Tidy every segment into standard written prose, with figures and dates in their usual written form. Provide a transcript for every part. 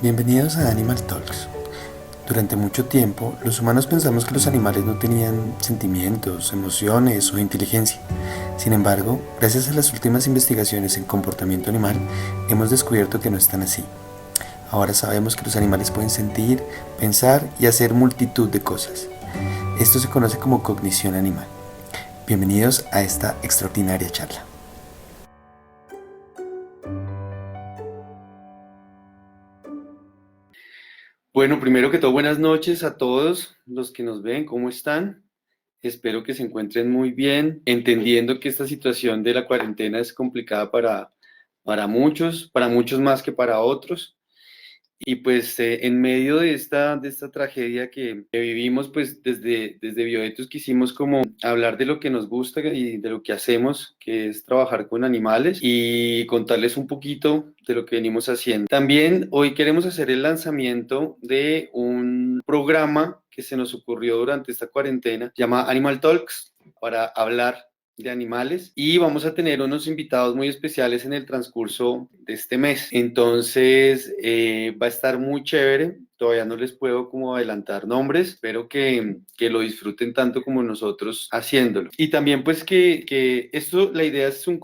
Bienvenidos a Animal Talks. Durante mucho tiempo, los humanos pensamos que los animales no tenían sentimientos, emociones o inteligencia. Sin embargo, gracias a las últimas investigaciones en comportamiento animal, hemos descubierto que no están así. Ahora sabemos que los animales pueden sentir, pensar y hacer multitud de cosas. Esto se conoce como cognición animal. Bienvenidos a esta extraordinaria charla. Bueno, primero que todo, buenas noches a todos los que nos ven, ¿cómo están? Espero que se encuentren muy bien, entendiendo que esta situación de la cuarentena es complicada para muchos más que para otros. Y pues en medio de esta tragedia que vivimos, pues desde Bioetos quisimos como hablar de lo que nos gusta y de lo que hacemos, que es trabajar con animales y contarles un poquito de lo que venimos haciendo. También hoy queremos hacer el lanzamiento de un programa que se nos ocurrió durante esta cuarentena, se llama Animal Talks, para hablar de animales y vamos a tener unos invitados muy especiales en el transcurso de este mes. Entonces va a estar muy chévere. Todavía no les puedo como adelantar nombres. Espero que lo disfruten tanto como nosotros haciéndolo. Y también pues que esto, la idea es un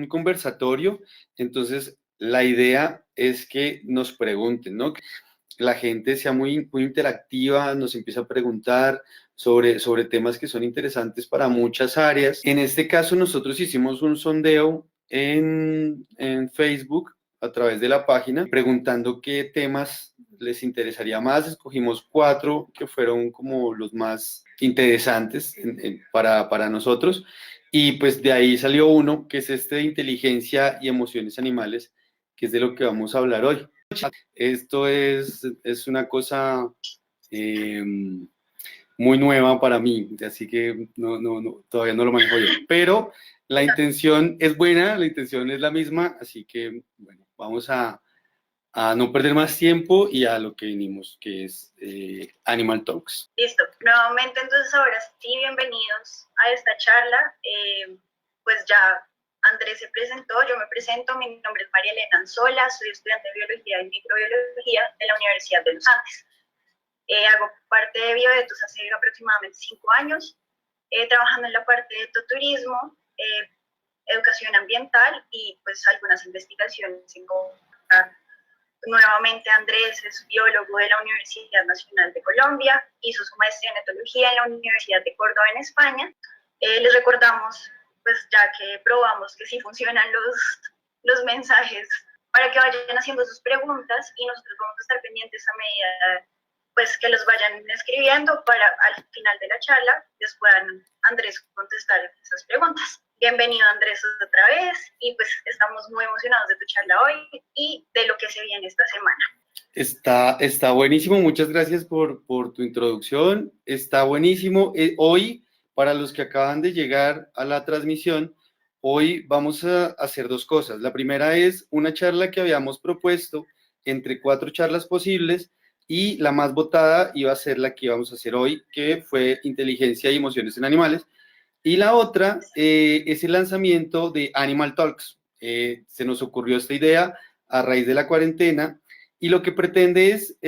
conversatorio. Entonces la idea es que nos pregunten, ¿no? La gente sea muy interactiva, nos empieza a preguntar sobre temas que son interesantes para muchas áreas. En este caso, nosotros hicimos un sondeo en Facebook a través de la página, preguntando qué temas les interesaría más. Escogimos 4 que fueron como los más interesantes para nosotros. Y pues de ahí salió uno, que es este de inteligencia y emociones animales, que es de lo que vamos a hablar hoy. Esto es una cosa eh, muy nueva para mí, así que todavía no lo manejo yo. Pero la intención es buena, la intención es la misma, así que bueno, vamos a no perder más tiempo y a lo que vinimos, que es Animal Talks. Listo, nuevamente entonces ahora sí, bienvenidos a esta charla. Pues ya Andrés se presentó, yo me presento, mi nombre es María Elena Anzola, soy estudiante de Biología y Microbiología de la Universidad de los Andes. Hago parte de Bioetos hace aproximadamente 5 años, trabajando en la parte de ecotourismo, educación ambiental y pues algunas investigaciones en Nuevamente Andrés es biólogo de la Universidad Nacional de Colombia, hizo su maestría en etología en la Universidad de Córdoba en España. Les recordamos, pues ya que probamos que sí funcionan los mensajes, para que vayan haciendo sus preguntas y nosotros vamos a estar pendientes a medida pues que los vayan escribiendo para al final de la charla les puedan Andrés contestar esas preguntas. Bienvenido Andrés otra vez y pues estamos muy emocionados de tu charla hoy y de lo que se viene esta semana. Está buenísimo, muchas gracias por tu introducción, está buenísimo. Hoy, para los que acaban de llegar a la transmisión, hoy vamos a hacer 2 cosas. La primera es una charla que habíamos propuesto entre 4 charlas posibles y la más votada iba a ser la que íbamos a hacer hoy, que fue inteligencia y emociones en animales. Y la otra es el lanzamiento de Animal Talks. Se nos ocurrió esta idea a raíz de la cuarentena y lo que pretende es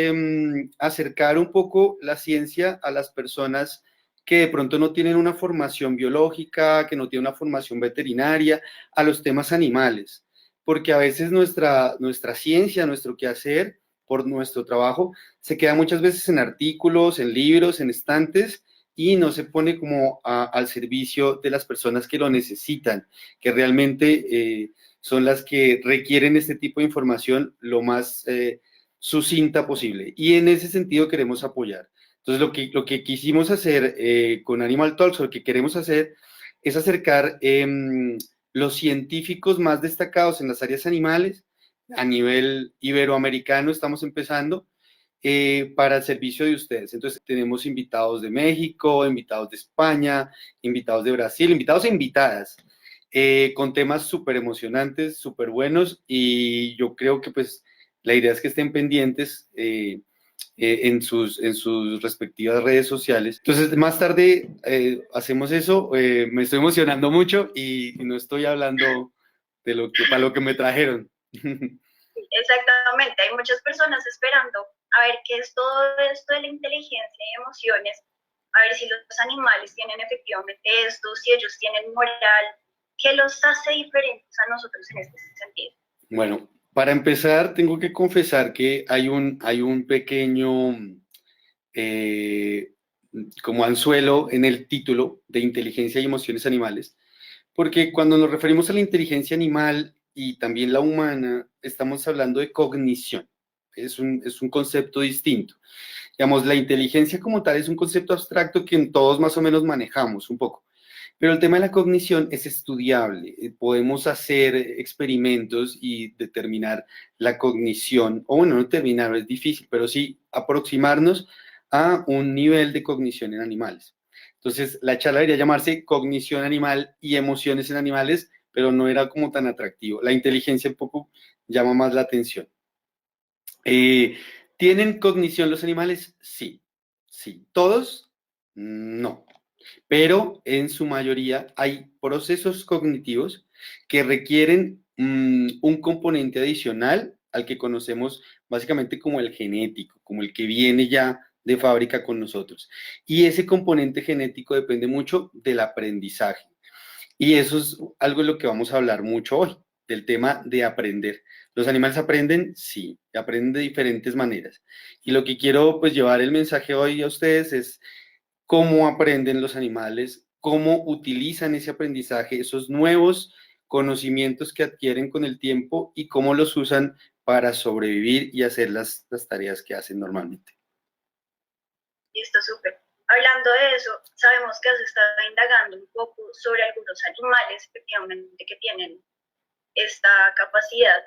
acercar un poco la ciencia a las personas que de pronto no tienen una formación biológica, que no tienen una formación veterinaria, a los temas animales. Porque a veces nuestra ciencia, nuestro quehacer, por nuestro trabajo, se queda muchas veces en artículos, en libros, en estantes, y no se pone como al servicio de las personas que lo necesitan, que realmente son las que requieren este tipo de información lo más sucinta posible. Y en ese sentido queremos apoyar. Entonces, lo que quisimos hacer con Animal Talks, o lo que queremos hacer, es acercar los científicos más destacados en las áreas animales, a nivel iberoamericano estamos empezando, para el servicio de ustedes. Entonces tenemos invitados de México, invitados de España, invitados de Brasil, invitados e invitadas, con temas súper emocionantes, súper buenos, y yo creo que pues la idea es que estén pendientes en sus respectivas redes sociales. Entonces más tarde hacemos eso. Me estoy emocionando mucho y no estoy hablando de para lo que me trajeron. Exactamente, hay muchas personas esperando a ver qué es todo esto de la inteligencia y emociones, a ver si los animales tienen efectivamente esto, si ellos tienen moral, qué los hace diferentes a nosotros en este sentido. Bueno, para empezar, tengo que confesar que hay un pequeño eh, como anzuelo en el título de inteligencia y emociones animales, porque cuando nos referimos a la inteligencia animal y también la humana, estamos hablando de cognición. Es un concepto distinto. Digamos, la inteligencia como tal es un concepto abstracto que todos más o menos manejamos un poco. Pero el tema de la cognición es estudiable. Podemos hacer experimentos y determinar la cognición, o bueno, no determinar, es difícil, pero sí aproximarnos a un nivel de cognición en animales. Entonces, la charla debería llamarse cognición animal y emociones en animales, pero no era como tan atractivo. La inteligencia un poco llama más la atención. Eh, ¿Tienen cognición los animales? Sí, sí. ¿Todos? No. Pero en su mayoría hay procesos cognitivos que requieren un componente adicional al que conocemos básicamente como el genético, como el que viene ya de fábrica con nosotros. Y ese componente genético depende mucho del aprendizaje. Y eso es algo de lo que vamos a hablar mucho hoy, del tema de aprender. ¿Los animales aprenden? Sí, aprenden de diferentes maneras. Y lo que quiero pues llevar el mensaje hoy a ustedes es cómo aprenden los animales, cómo utilizan ese aprendizaje, esos nuevos conocimientos que adquieren con el tiempo y cómo los usan para sobrevivir y hacer las tareas que hacen normalmente. Listo, súper. Hablando de eso, sabemos que has estado indagando un poco sobre algunos animales efectivamente que tienen esta capacidad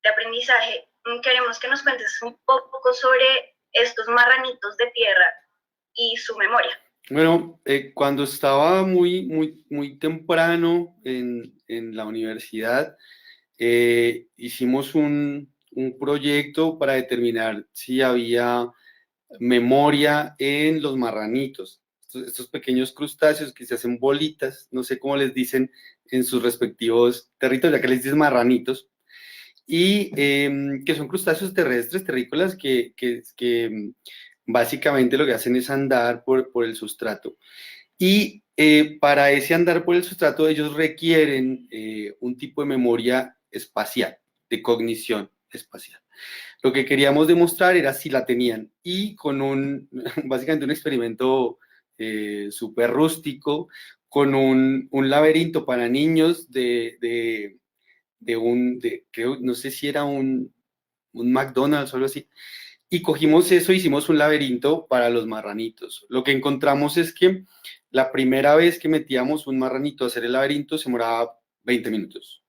de aprendizaje. Queremos que nos cuentes un poco sobre estos marranitos de tierra y su memoria. Bueno, cuando estaba muy temprano en la universidad, hicimos un proyecto para determinar si había memoria en los marranitos, estos pequeños crustáceos que se hacen bolitas, no sé cómo les dicen en sus respectivos territorios, ya que les dicen marranitos, y que son crustáceos terrestres, terrícolas, que básicamente lo que hacen es andar por el sustrato. Y para ese andar por el sustrato ellos requieren un tipo de memoria espacial, de cognición espacial. Lo que queríamos demostrar era si la tenían y con básicamente un experimento súper rústico, con un laberinto para niños creo, no sé si era un McDonald's o algo así, y cogimos eso, hicimos un laberinto para los marranitos. Lo que encontramos es que la primera vez que metíamos un marranito a hacer el laberinto se demoraba 20 minutos.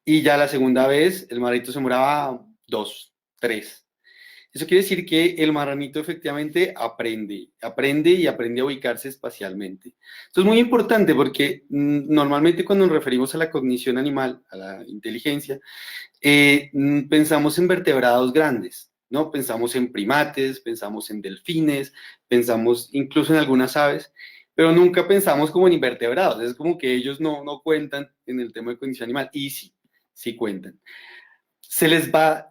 Y ya la segunda vez el marranito se demoraba 2, 3. Eso quiere decir que el marranito efectivamente aprende y aprende a ubicarse espacialmente. Esto es muy importante porque normalmente cuando nos referimos a la cognición animal, a la inteligencia, pensamos en vertebrados grandes, ¿no? Pensamos en primates, pensamos en delfines, pensamos incluso en algunas aves, pero nunca pensamos como en invertebrados. Es como que ellos no cuentan en el tema de cognición animal, y sí, sí cuentan.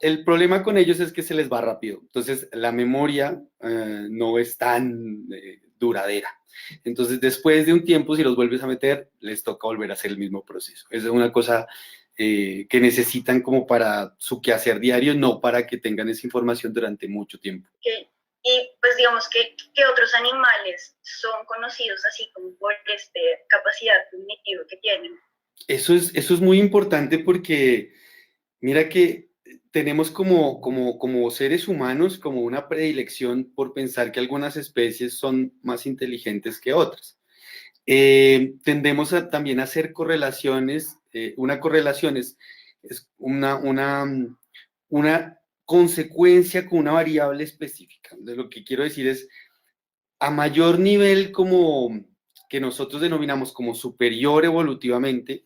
El problema con ellos es que se les va rápido, entonces la memoria no es tan duradera. Entonces después de un tiempo, si los vuelves a meter, les toca volver a hacer el mismo proceso. Esa es una cosa que necesitan como para su quehacer diario, no para que tengan esa información durante mucho tiempo. Okay. Y pues digamos que otros animales son conocidos así como por esta capacidad cognitiva que tienen. Eso es muy importante porque mira que tenemos como seres humanos como una predilección por pensar que algunas especies son más inteligentes que otras. Tendemos también a hacer correlaciones. Una correlación es una consecuencia con una variable específica. De lo que quiero decir es, a mayor nivel como que nosotros denominamos como superior evolutivamente,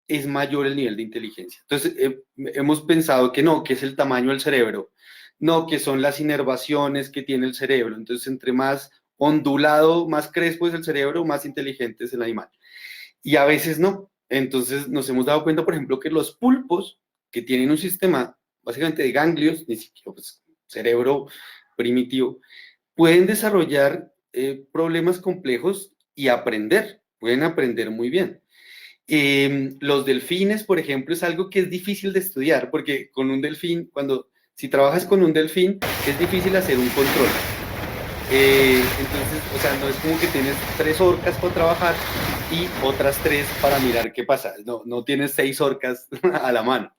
es mayor el nivel de inteligencia. Entonces, hemos pensado que no, que es el tamaño del cerebro, no, que son las inervaciones que tiene el cerebro. Entonces, entre más ondulado, más crespo es el cerebro, más inteligente es el animal. Y a veces no. Entonces, nos hemos dado cuenta, por ejemplo, que los pulpos que tienen un sistema básicamente de ganglios, ni siquiera pues, cerebro primitivo, pueden desarrollar problemas complejos y aprender, pueden aprender muy bien. Los delfines, por ejemplo, es algo que es difícil de estudiar, porque con un delfín, si trabajas con un delfín, es difícil hacer un control. Entonces, o sea, no es como que tienes 3 orcas para trabajar y otras 3 para mirar qué pasa. No tienes 6 orcas a la mano.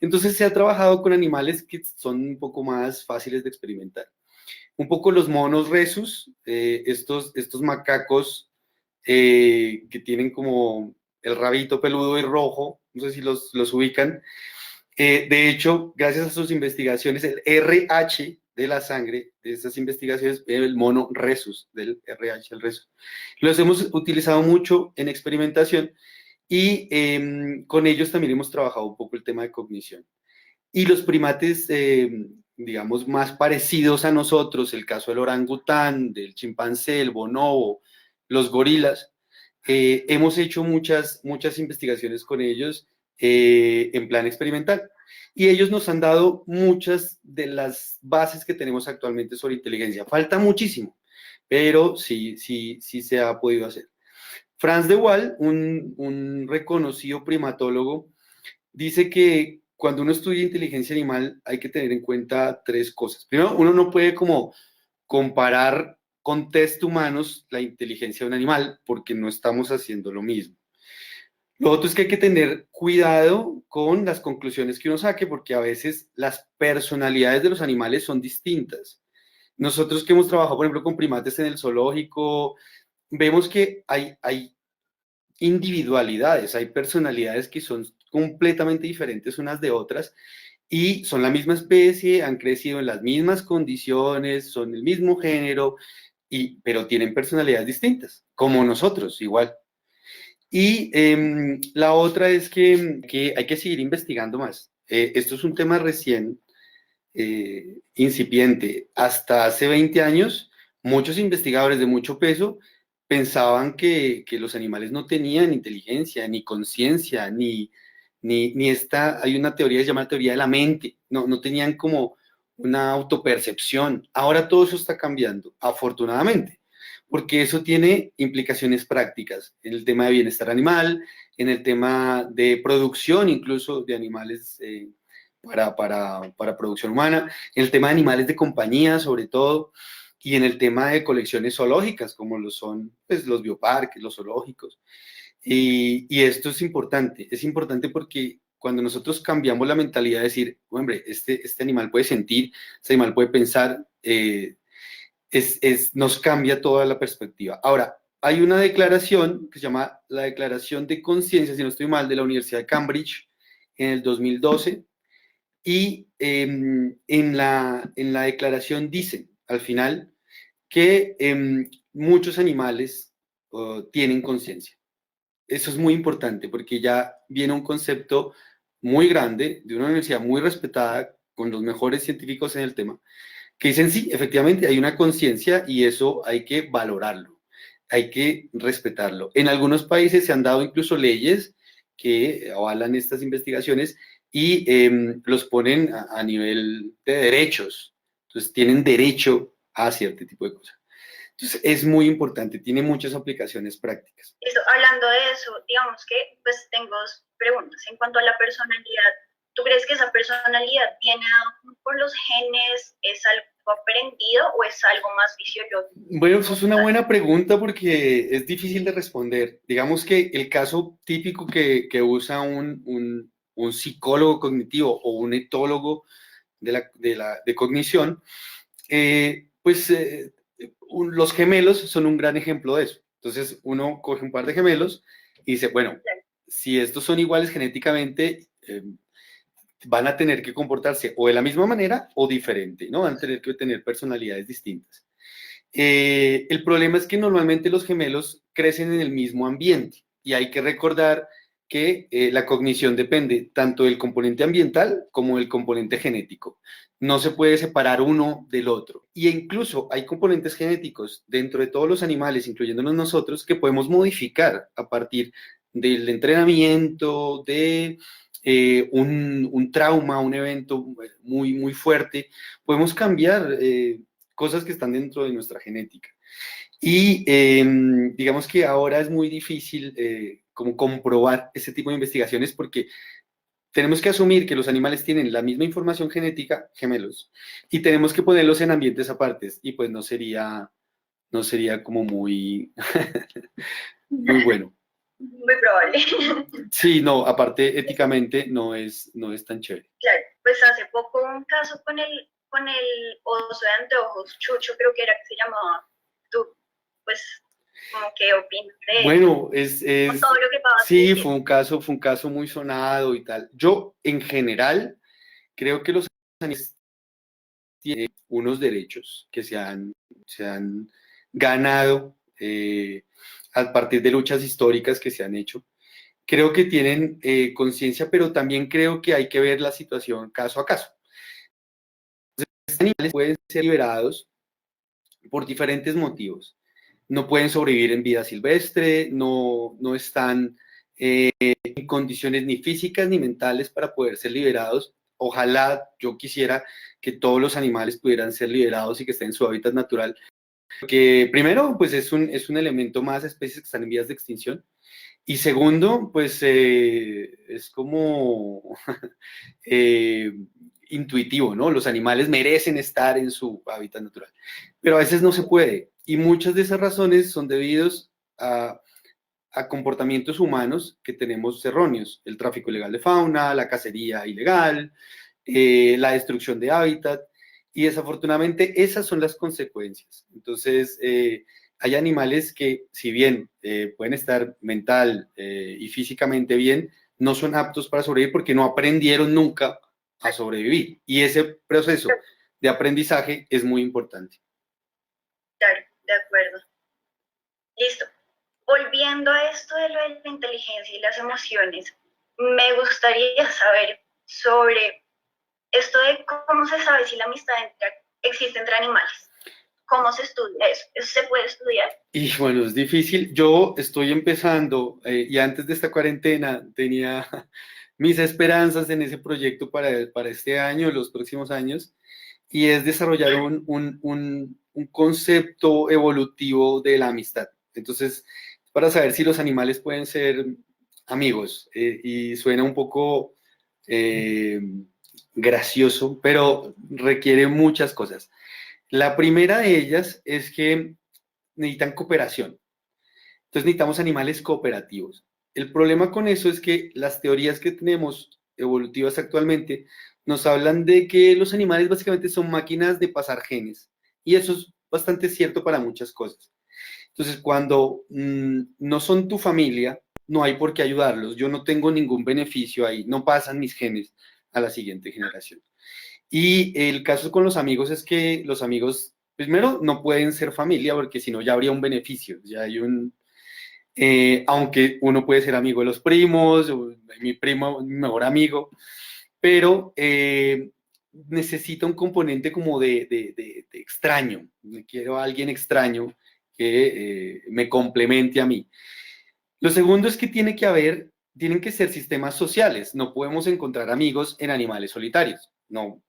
Entonces se ha trabajado con animales que son un poco más fáciles de experimentar. Un poco los monos rhesus, estos macacos que tienen como el rabito peludo y rojo, no sé si los ubican. De hecho, gracias a sus investigaciones, el RH de la sangre, de estas investigaciones, el mono rhesus, del RH, el rhesus, los hemos utilizado mucho en experimentación y con ellos también hemos trabajado un poco el tema de cognición. Y los primates, digamos, más parecidos a nosotros, el caso del orangután, del chimpancé, el bonobo, los gorilas, hemos hecho muchas investigaciones con ellos en plan experimental. Y ellos nos han dado muchas de las bases que tenemos actualmente sobre inteligencia. Falta muchísimo, pero sí se ha podido hacer. Franz de Waal, un reconocido primatólogo, dice que cuando uno estudia inteligencia animal hay que tener en cuenta 3 cosas. Primero, uno no puede como comparar con test humanos la inteligencia de un animal porque no estamos haciendo lo mismo. Lo otro es que hay que tener cuidado con las conclusiones que uno saque porque a veces las personalidades de los animales son distintas. Nosotros que hemos trabajado, por ejemplo, con primates en el zoológico, vemos que hay individualidades, hay personalidades que son completamente diferentes unas de otras y son la misma especie, han crecido en las mismas condiciones, son el mismo género, pero tienen personalidades distintas, como nosotros, igual. Y la otra es que hay que seguir investigando más. Esto es un tema recién incipiente. Hasta hace 20 años, muchos investigadores de mucho peso pensaban que los animales no tenían inteligencia, ni conciencia, hay una teoría que se llama la teoría de la mente, no tenían como una autopercepción. Ahora todo eso está cambiando, afortunadamente, porque eso tiene implicaciones prácticas en el tema de bienestar animal, en el tema de producción incluso de animales para producción humana, en el tema de animales de compañía sobre todo, y en el tema de colecciones zoológicas, como lo son pues, los bioparques, los zoológicos. Y esto es importante porque cuando nosotros cambiamos la mentalidad de decir, hombre, este animal puede sentir, este animal puede pensar, nos cambia toda la perspectiva. Ahora, hay una declaración que se llama la Declaración de Conciencia, si no estoy mal, de la Universidad de Cambridge en el 2012, y en la declaración dice, al final, que muchos animales tienen conciencia. Eso es muy importante porque ya viene un concepto muy grande de una universidad muy respetada con los mejores científicos en el tema, que dicen sí, efectivamente hay una conciencia y eso hay que valorarlo, hay que respetarlo. En algunos países se han dado incluso leyes que avalan estas investigaciones y los ponen a nivel de derechos. Entonces tienen derecho a cierto tipo de cosas. Entonces es muy importante, tiene muchas aplicaciones prácticas. Hablando de eso, digamos que pues tengo 2 preguntas. En cuanto a la personalidad, ¿tú crees que esa personalidad viene por los genes, es algo aprendido o es algo más fisiológico? Bueno, eso es una buena pregunta porque es difícil de responder. Digamos que el caso típico que usa un psicólogo cognitivo o un etólogo de cognición, los gemelos son un gran ejemplo de eso. Entonces uno coge un par de gemelos y dice, bueno, si estos son iguales genéticamente, van a tener que comportarse o de la misma manera o diferente, ¿no? Van a tener que tener personalidades distintas. El problema es que normalmente los gemelos crecen en el mismo ambiente y hay que recordar que la cognición depende tanto del componente ambiental como del componente genético. No se puede separar uno del otro. Y incluso hay componentes genéticos dentro de todos los animales, incluyéndonos nosotros, que podemos modificar a partir del entrenamiento, de un trauma, un evento muy, muy fuerte, podemos cambiar cosas que están dentro de nuestra genética. Y digamos que ahora es muy difícil como comprobar ese tipo de investigaciones porque tenemos que asumir que los animales tienen la misma información genética, gemelos, y tenemos que ponerlos en ambientes apartes, y pues no sería como muy, muy bueno. Muy probable. Sí, no, aparte éticamente no es tan chévere. Claro, pues hace poco un caso con el oso de anteojos, Chucho creo que era que se llamaba. Tú, pues, como qué opinas de eso, Bueno, con todo lo que pasa. sí, fue un caso muy sonado y tal. Yo, en general, creo que los animales tienen unos derechos que se han ganado a partir de luchas históricas que se han hecho. Creo que tienen conciencia, pero también creo que hay que ver la situación caso a caso. Los animales pueden ser liberados por diferentes motivos. No pueden sobrevivir en vida silvestre, no están en condiciones ni físicas ni mentales para poder ser liberados. Ojalá yo quisiera que todos los animales pudieran ser liberados y que estén en su hábitat natural. Porque primero, pues es un elemento más, especies que están en vías de extinción. Y segundo, pues es como intuitivo, ¿no? Los animales merecen estar en su hábitat natural, pero a veces no se puede. Y muchas de esas razones son debidos a comportamientos humanos que tenemos erróneos. El tráfico ilegal de fauna, la cacería ilegal, la destrucción de hábitat. Y desafortunadamente esas son las consecuencias. Entonces, hay animales que, si bien pueden estar mental y físicamente bien, no son aptos para sobrevivir porque no aprendieron nunca a sobrevivir. Y ese proceso de aprendizaje es muy importante. Claro, de acuerdo. Listo. Volviendo a esto de lo de la inteligencia y las emociones, me gustaría saber sobre esto de cómo se sabe si la amistad existe entre animales. ¿Cómo se estudia eso? ¿Eso se puede estudiar? Y bueno, es difícil. Yo estoy empezando y antes de esta cuarentena tenía mis esperanzas en ese proyecto para este año, los próximos años, y es desarrollar un concepto evolutivo de la amistad. Entonces, para saber si los animales pueden ser amigos, y suena un poco gracioso, pero requiere muchas cosas. La primera de ellas es que necesitan cooperación. Entonces necesitamos animales cooperativos. El problema con eso es que las teorías que tenemos evolutivas actualmente nos hablan de que los animales básicamente son máquinas de pasar genes. Y eso es bastante cierto para muchas cosas. Entonces, cuando no son tu familia, no hay por qué ayudarlos. Yo no tengo ningún beneficio ahí. No pasan mis genes a la siguiente generación. Y el caso con los amigos es que los amigos, primero, no pueden ser familia porque si no ya habría un beneficio. Ya hay aunque uno puede ser amigo de los primos, mi primo, mi mejor amigo, pero necesita un componente como de extraño. Quiero a alguien extraño que me complemente a mí. Lo segundo es que tienen que ser sistemas sociales. No podemos encontrar amigos en animales solitarios. No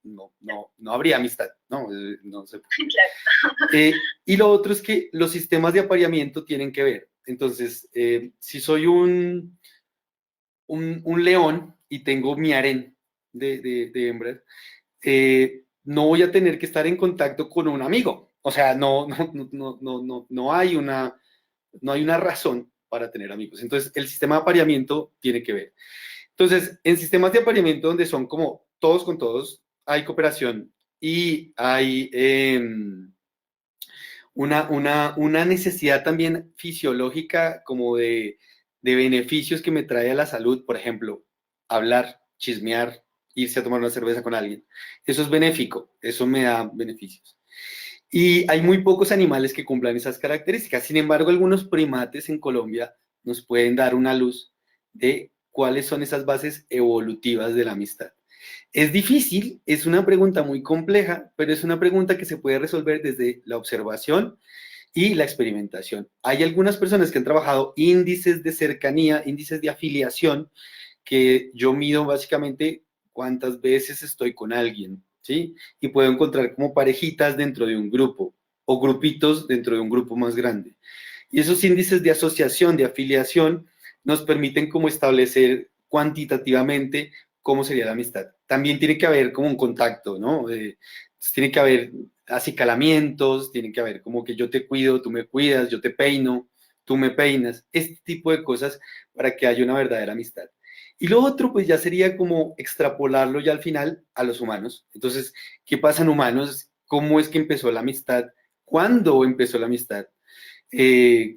habría amistad. No se puede. Y lo otro es que los sistemas de apareamiento tienen que ver. Entonces, si soy un león y tengo mi harén de hembras, no voy a tener que estar en contacto con un amigo. O sea, no hay una razón para tener amigos. Entonces, el sistema de apareamiento tiene que ver. Entonces, en sistemas de apareamiento donde son como todos con todos, hay cooperación y hay una necesidad también fisiológica como de beneficios que me trae a la salud, por ejemplo, hablar, chismear, irse a tomar una cerveza con alguien. Eso es benéfico, eso me da beneficios. Y hay muy pocos animales que cumplan esas características. Sin embargo, algunos primates en Colombia nos pueden dar una luz de cuáles son esas bases evolutivas de la amistad. Es difícil, es una pregunta muy compleja, pero es una pregunta que se puede resolver desde la observación y la experimentación. Hay algunas personas que han trabajado índices de cercanía, índices de afiliación, que yo mido básicamente cuántas veces estoy con alguien, ¿sí? Y puedo encontrar como parejitas dentro de un grupo o grupitos dentro de un grupo más grande. Y esos índices de asociación, de afiliación, nos permiten como establecer cuantitativamente cómo sería la amistad. También tiene que haber como un contacto, ¿no? Tiene que haber acicalamientos, tiene que haber como que yo te cuido, tú me cuidas, yo te peino, tú me peinas, este tipo de cosas para que haya una verdadera amistad. Y lo otro, pues ya sería como extrapolarlo ya al final a los humanos. Entonces, ¿qué pasa en humanos? ¿Cómo es que empezó la amistad? ¿Cuándo empezó la amistad?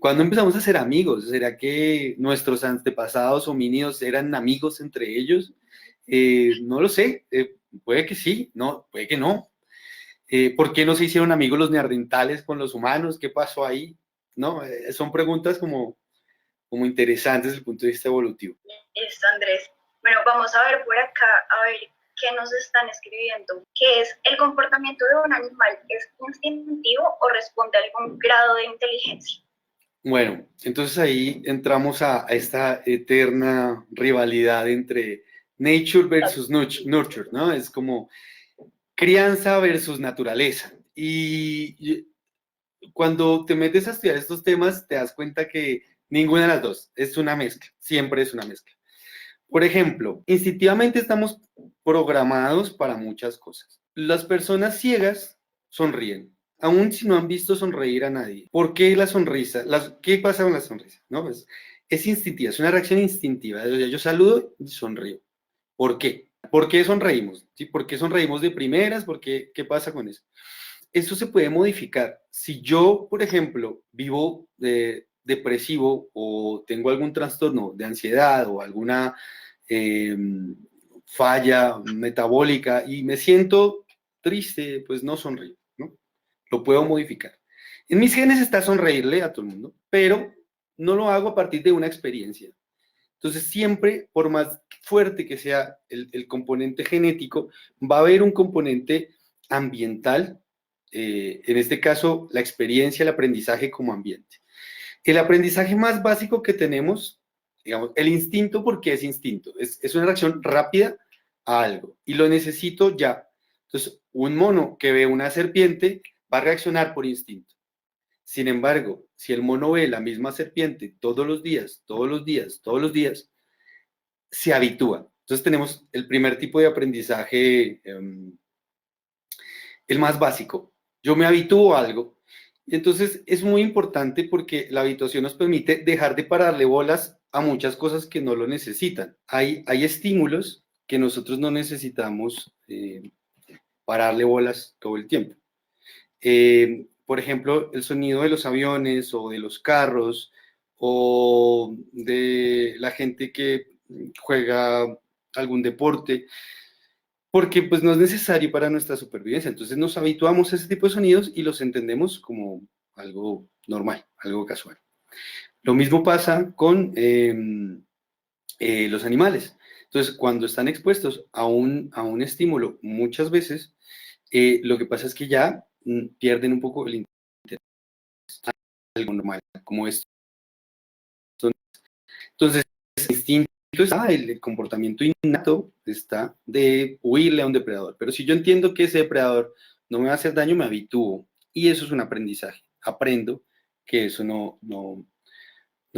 ¿Cuándo empezamos a ser amigos? ¿Será que nuestros antepasados homínidos eran amigos entre ellos? No lo sé, puede que sí, no, puede que no. ¿Por qué no se hicieron amigos los neandertales con los humanos? ¿Qué pasó ahí? ¿No? Son preguntas como interesantes desde el punto de vista evolutivo. Listo, Andrés. Bueno, vamos a ver por acá, a ver qué nos están escribiendo. ¿Qué es el comportamiento de un animal? ¿Es instintivo o responde a algún grado de inteligencia? Bueno, entonces ahí entramos a esta eterna rivalidad entre nature versus nurture, ¿no? Es como crianza versus naturaleza. Y cuando te metes a estudiar estos temas, te das cuenta que ninguna de las dos es una mezcla, siempre es una mezcla. Por ejemplo, instintivamente estamos programados para muchas cosas. Las personas ciegas sonríen, aun si no han visto sonreír a nadie. ¿Por qué la sonrisa? ¿Qué pasa con la sonrisa? ¿No? Es instintiva, es una reacción instintiva. Yo saludo y sonrío. ¿Por qué? ¿Por qué sonreímos? ¿Sí? ¿Por qué sonreímos de primeras? ¿Qué pasa con eso? Eso se puede modificar. Si yo, por ejemplo, vivo depresivo o tengo algún trastorno de ansiedad o alguna eh, falla metabólica y me siento triste, pues no sonrío, ¿no? Lo puedo modificar. En mis genes está sonreírle a todo el mundo, pero no lo hago a partir de una experiencia. Entonces, siempre, por más fuerte que sea el componente genético, va a haber un componente ambiental, en este caso, la experiencia, el aprendizaje como ambiente. El aprendizaje más básico que tenemos, digamos, el instinto, porque es instinto, es una reacción rápida a algo y lo necesito ya. Entonces, un mono que ve una serpiente va a reaccionar por instinto. Sin embargo, si el mono ve la misma serpiente todos los días, todos los días, todos los días, se habitúa. Entonces tenemos el primer tipo de aprendizaje, el más básico. Yo me habitúo a algo. Y entonces es muy importante porque la habituación nos permite dejar de pararle bolas a muchas cosas que no lo necesitan. Hay estímulos que nosotros no necesitamos pararle bolas todo el tiempo. Por ejemplo, el sonido de los aviones o de los carros o de la gente que juega algún deporte, porque pues no es necesario para nuestra supervivencia. Entonces nos habituamos a ese tipo de sonidos y los entendemos como algo normal, algo casual. Lo mismo pasa con los animales. Entonces, cuando están expuestos a un estímulo muchas veces, lo que pasa es que ya pierden un poco el interés, algo normal, como esto. Entonces, el instinto está, el comportamiento innato está de huirle a un depredador. Pero si yo entiendo que ese depredador no me va a hacer daño, me habitúo. Y eso es un aprendizaje. Aprendo que eso no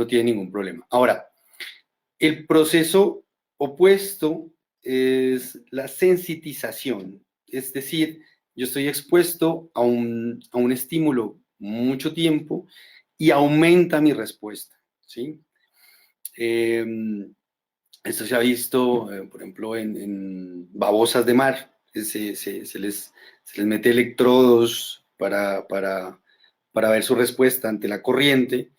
tiene ningún problema. Ahora, el proceso opuesto es la sensitización. Es decir, yo estoy expuesto a un estímulo mucho tiempo y aumenta mi respuesta, ¿sí? Eh, Esto se ha visto, por ejemplo, en babosas de mar. Se les mete electrodos para ver su respuesta ante la corriente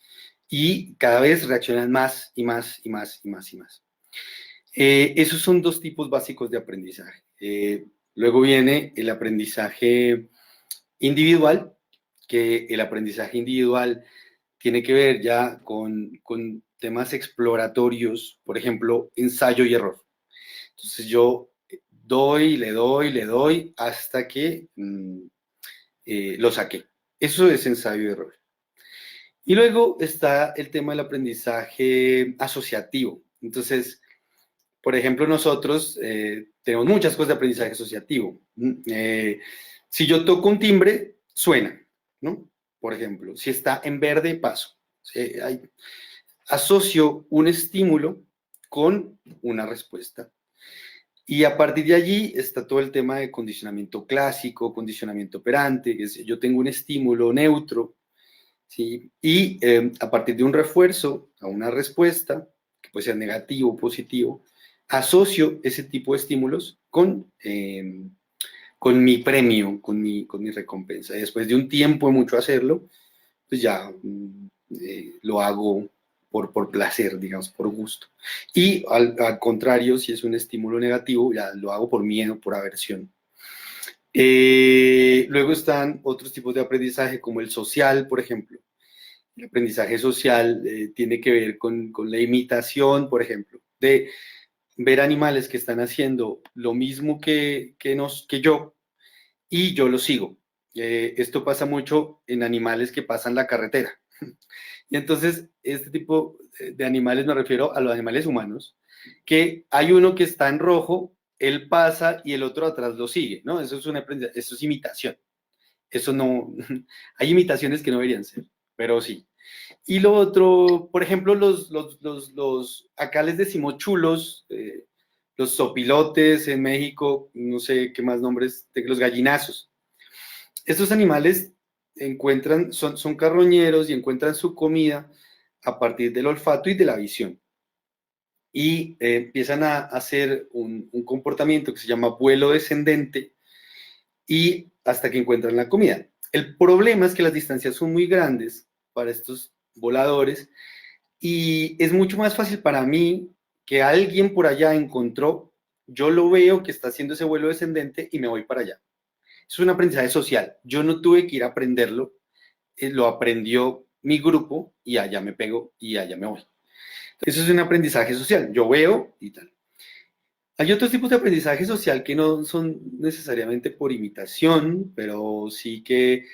y cada vez reaccionan más y más y más y más y más. Esos son dos tipos básicos de aprendizaje. Luego viene el aprendizaje individual, que el aprendizaje individual tiene que ver ya con temas exploratorios, por ejemplo, ensayo y error. Entonces yo le doy hasta que lo saqué. Eso es ensayo y error. Y luego está el tema del aprendizaje asociativo. Entonces, Por ejemplo, nosotros tenemos muchas cosas de aprendizaje asociativo. Si yo toco un timbre, suena, ¿no? Por ejemplo, si está en verde, paso. Asocio un estímulo con una respuesta. Y a partir de allí está todo el tema de condicionamiento clásico, condicionamiento operante, es decir, yo tengo un estímulo neutro, ¿sí? Y a partir de un refuerzo a una respuesta, que puede ser negativo o positivo, asocio ese tipo de estímulos con mi premio, con mi recompensa. Y después de un tiempo de mucho hacerlo, pues ya lo hago por placer, digamos, por gusto. Y al contrario, si es un estímulo negativo, ya lo hago por miedo, por aversión. Luego están otros tipos de aprendizaje, como el social, por ejemplo. El aprendizaje social tiene que ver con la imitación, por ejemplo, de ver animales que están haciendo lo mismo que yo, y yo lo sigo. Esto pasa mucho en animales que pasan la carretera. Y entonces, este tipo de animales, me refiero a los animales humanos, que hay uno que está en rojo, él pasa y el otro atrás lo sigue, ¿no? Eso es eso es imitación. Eso no, hay imitaciones que no deberían ser, pero sí. Y lo otro, por ejemplo, acá les decimos chulos, los sopilotes en México, no sé qué más nombres, los gallinazos. Estos animales son carroñeros y encuentran su comida a partir del olfato y de la visión. Y empiezan a hacer un comportamiento que se llama vuelo descendente y hasta que encuentran la comida. El problema es que las distancias son muy grandes para estos voladores y es mucho más fácil para mí que alguien por allá encontró, yo lo veo que está haciendo ese vuelo descendente y me voy para allá. Es un aprendizaje social. Yo no tuve que ir a aprenderlo, lo aprendió mi grupo y allá me pego y allá me voy. Eso es un aprendizaje social. Yo veo y tal. Hay otros tipos de aprendizaje social que no son necesariamente por imitación, pero sí que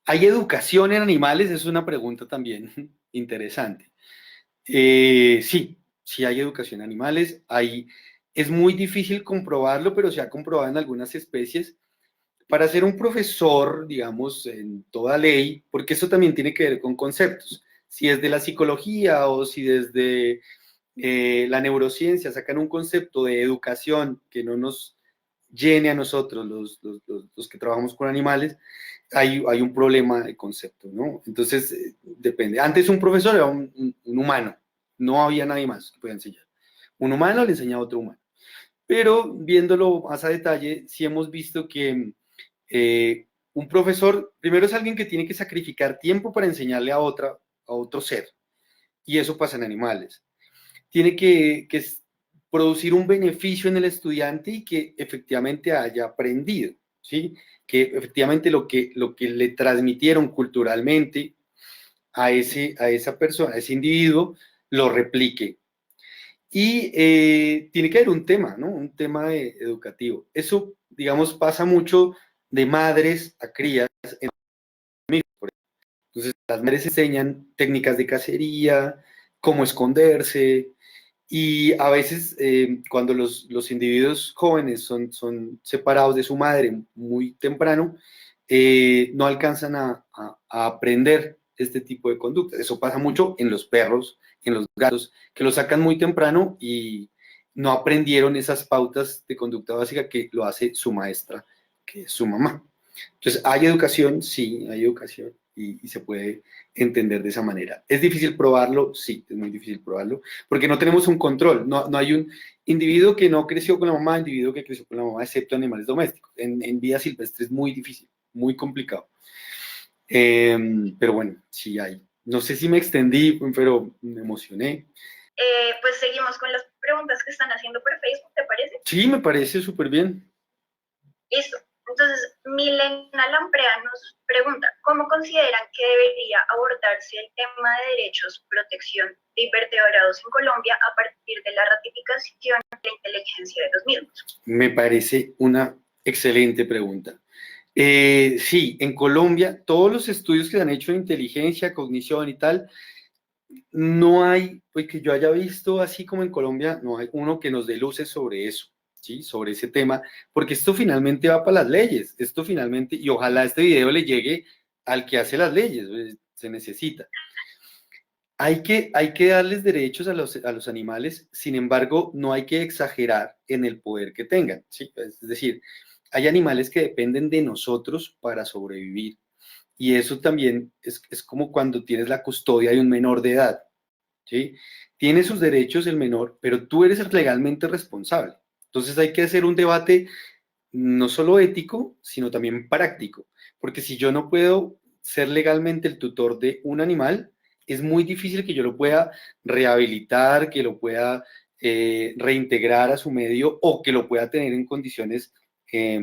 hay educación en animales, es una pregunta también interesante. Sí, sí hay educación en animales, es muy difícil comprobarlo, pero se ha comprobado en algunas especies. Para ser un profesor, digamos, en toda ley, porque eso también tiene que ver con conceptos, si es de la psicología o si desde la neurociencia sacan un concepto de educación que no nos llene a nosotros, los que trabajamos con animales, hay un problema de concepto, ¿no? Entonces, depende. Antes un profesor era un humano, no había nadie más que pudiera enseñar. Un humano le enseñaba a otro humano. Pero viéndolo más a detalle, sí hemos visto que un profesor, primero es alguien que tiene que sacrificar tiempo para enseñarle a otro ser, y eso pasa en animales. Tiene que producir un beneficio en el estudiante y que efectivamente haya aprendido, ¿sí? Que efectivamente lo que le transmitieron culturalmente a esa persona, a ese individuo, lo replique. Y tiene que haber un tema, ¿no? Un tema educativo. Eso, digamos, pasa mucho de madres a crías. Entonces, las madres enseñan técnicas de cacería, cómo esconderse, y a veces cuando los individuos jóvenes son separados de su madre muy temprano, no alcanzan a aprender este tipo de conductas. Eso pasa mucho en los perros, en los gatos, que los sacan muy temprano y no aprendieron esas pautas de conducta básica que lo hace su maestra, que es su mamá. Entonces, ¿hay educación? Sí, hay educación y se puede entender de esa manera. ¿Es difícil probarlo? Sí, es muy difícil probarlo, porque no tenemos un control. No hay un individuo que no creció con la mamá, individuo que creció con la mamá, excepto animales domésticos. En vida silvestre es muy difícil, muy complicado. Pero bueno, sí hay. No sé si me extendí, pero me emocioné. Pues seguimos con las preguntas que están haciendo por Facebook, ¿te parece? Sí, me parece súper bien. Listo. Entonces, Milena Lamprea nos pregunta, ¿cómo consideran que debería abordarse el tema de derechos, protección de invertebrados en Colombia a partir de la ratificación de la inteligencia de los mismos? Me parece una excelente pregunta. Sí, en Colombia, todos los estudios que se han hecho de inteligencia, cognición y tal, No hay, pues que yo haya visto así como en Colombia, no hay uno que nos dé luces sobre eso, ¿sí? Sobre ese tema, porque esto finalmente va para las leyes, esto finalmente, y ojalá este video le llegue al que hace las leyes, pues, se necesita. Hay que darles derechos a los animales, sin embargo, no hay que exagerar en el poder que tengan, ¿sí? Es decir, hay animales que dependen de nosotros para sobrevivir, y eso también es como cuando tienes la custodia de un menor de edad. ¿Sí? Tiene sus derechos el menor, pero tú eres legalmente responsable. Entonces hay que hacer un debate no solo ético, sino también práctico, porque si yo no puedo ser legalmente el tutor de un animal, es muy difícil que yo lo pueda rehabilitar, que lo pueda reintegrar a su medio o que lo pueda tener en condiciones eh,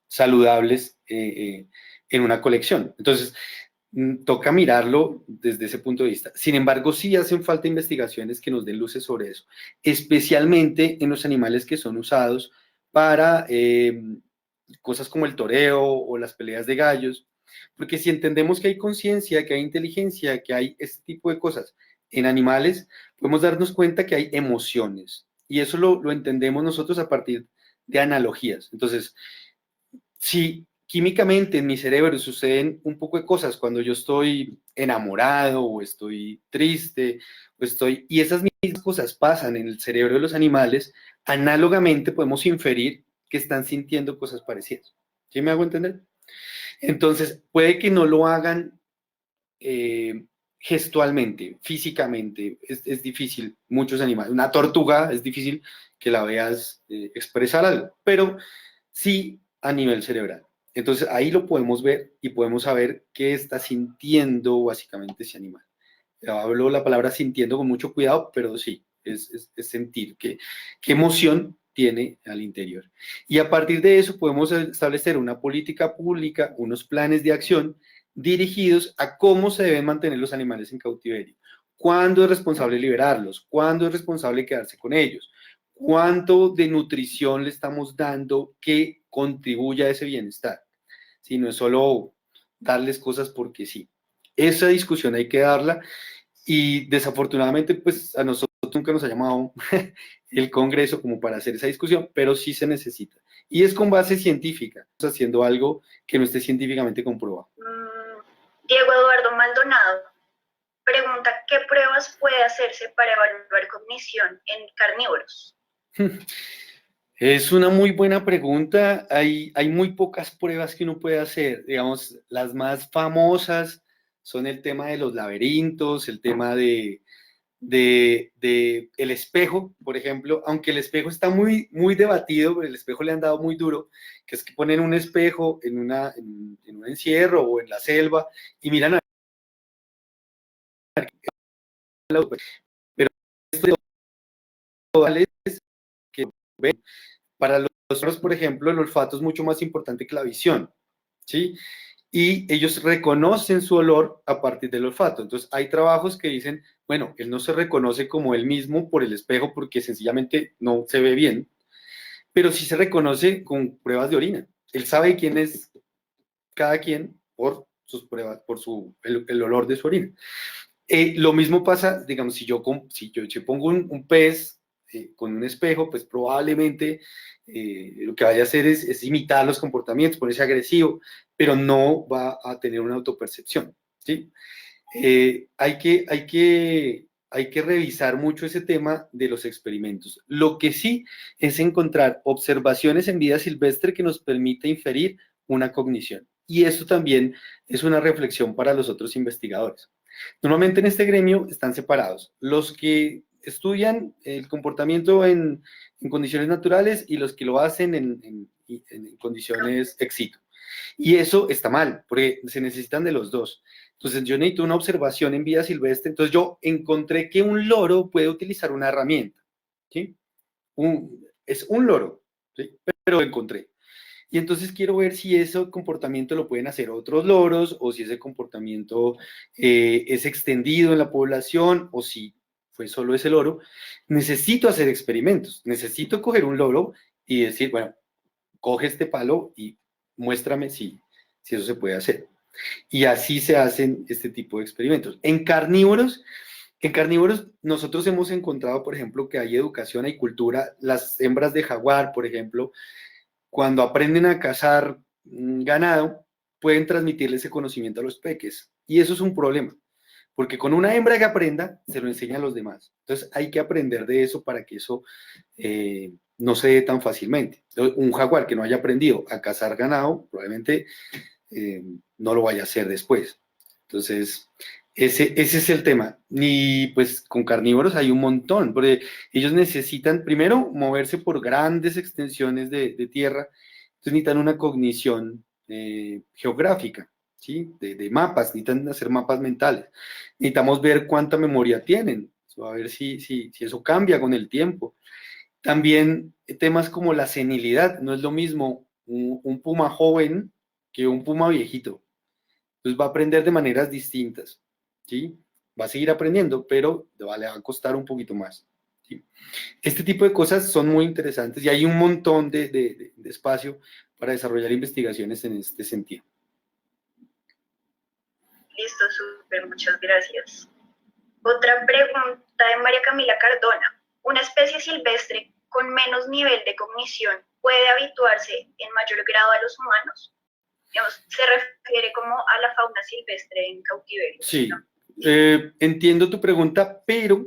saludables en una colección. Entonces, toca mirarlo desde ese punto de vista. Sin embargo, sí hacen falta investigaciones que nos den luces sobre eso, especialmente en los animales que son usados para cosas como el toreo o las peleas de gallos, porque si entendemos que hay conciencia, que hay inteligencia, que hay este tipo de cosas en animales, podemos darnos cuenta que hay emociones, y eso lo entendemos nosotros a partir de analogías. Entonces, si químicamente en mi cerebro suceden un poco de cosas cuando yo estoy enamorado o estoy triste y esas mismas cosas pasan en el cerebro de los animales, análogamente podemos inferir que están sintiendo cosas parecidas. ¿Sí me hago entender? Entonces, puede que no lo hagan gestualmente, físicamente, es difícil, muchos animales, una tortuga es difícil que la veas expresar algo, pero sí a nivel cerebral. Entonces ahí lo podemos ver y podemos saber qué está sintiendo básicamente ese animal. Hablo la palabra sintiendo con mucho cuidado, pero sí, es sentir qué emoción tiene al interior. Y a partir de eso podemos establecer una política pública, unos planes de acción dirigidos a cómo se deben mantener los animales en cautiverio. ¿Cuándo es responsable liberarlos? ¿Cuándo es responsable quedarse con ellos? ¿Cuánto de nutrición le estamos dando que contribuya a ese bienestar? Si no es solo darles cosas porque sí. Esa discusión hay que darla y desafortunadamente pues a nosotros nunca nos ha llamado el Congreso como para hacer esa discusión, pero sí se necesita. Y es con base científica, estamos haciendo algo que no esté científicamente comprobado. Diego Eduardo Maldonado pregunta, ¿qué pruebas puede hacerse para evaluar cognición en carnívoros? Es una muy buena pregunta. Hay muy pocas pruebas que uno puede hacer. Digamos, las más famosas son el tema de los laberintos, el tema de el espejo, por ejemplo, aunque el espejo está muy debatido, el espejo le han dado muy duro, que es que ponen un espejo en un encierro o en la selva y miran a la, pero esto es que ven. Para los perros, por ejemplo, el olfato es mucho más importante que la visión, ¿sí? Y ellos reconocen su olor a partir del olfato. Entonces, hay trabajos que dicen, bueno, él no se reconoce como él mismo por el espejo porque sencillamente no se ve bien, pero sí se reconoce con pruebas de orina. Él sabe quién es cada quien por sus pruebas, por el olor de su orina. Lo mismo pasa, digamos, si yo pongo un pez con un espejo, pues probablemente lo que vaya a hacer es imitar los comportamientos, ponerse agresivo, pero no va a tener una autopercepción, ¿sí? Hay que revisar mucho ese tema de los experimentos. Lo que sí es encontrar observaciones en vida silvestre que nos permita inferir una cognición. Y eso también es una reflexión para los otros investigadores. Normalmente en este gremio están separados los que estudian el comportamiento en condiciones naturales y los que lo hacen en condiciones ex situ. Y eso está mal, porque se necesitan de los dos. Entonces yo necesito una observación en vida silvestre, entonces yo encontré que un loro puede utilizar una herramienta, ¿sí? Es un loro, ¿sí? Pero lo encontré. Y entonces quiero ver si ese comportamiento lo pueden hacer otros loros o si ese comportamiento es extendido en la población o si fue solo ese loro. Necesito hacer experimentos, necesito coger un loro y decir, bueno, coge este palo y muéstrame si eso se puede hacer. Y así se hacen este tipo de experimentos. En carnívoros En carnívoros nosotros hemos encontrado, por ejemplo, que hay educación, hay cultura. Las hembras de jaguar, por ejemplo, cuando aprenden a cazar ganado, pueden transmitirle ese conocimiento a los peques. Y eso es un problema, porque con una hembra que aprenda, se lo enseña a los demás. Entonces hay que aprender de eso para que eso no se dé tan fácilmente. Un jaguar que no haya aprendido a cazar ganado, probablemente no lo vaya a hacer después. Entonces, ese es el tema. Y pues con carnívoros hay un montón, porque ellos necesitan primero moverse por grandes extensiones de tierra, entonces necesitan una cognición geográfica, ¿sí? De mapas, necesitan hacer mapas mentales. Necesitamos ver cuánta memoria tienen, a ver si eso cambia con el tiempo. También temas como la senilidad, no es lo mismo un puma joven que un puma viejito. Entonces va a aprender de maneras distintas, ¿sí? Va a seguir aprendiendo, pero le va a costar un poquito más, ¿sí? Este tipo de cosas son muy interesantes y hay un montón de espacio para desarrollar investigaciones en este sentido. Listo, súper, muchas gracias. Otra pregunta de María Camila Cardona. ¿Una especie silvestre con menos nivel de cognición puede habituarse en mayor grado a los humanos? Digamos, se refiere como a la fauna silvestre en cautiverio. Sí, ¿no? entiendo tu pregunta, pero,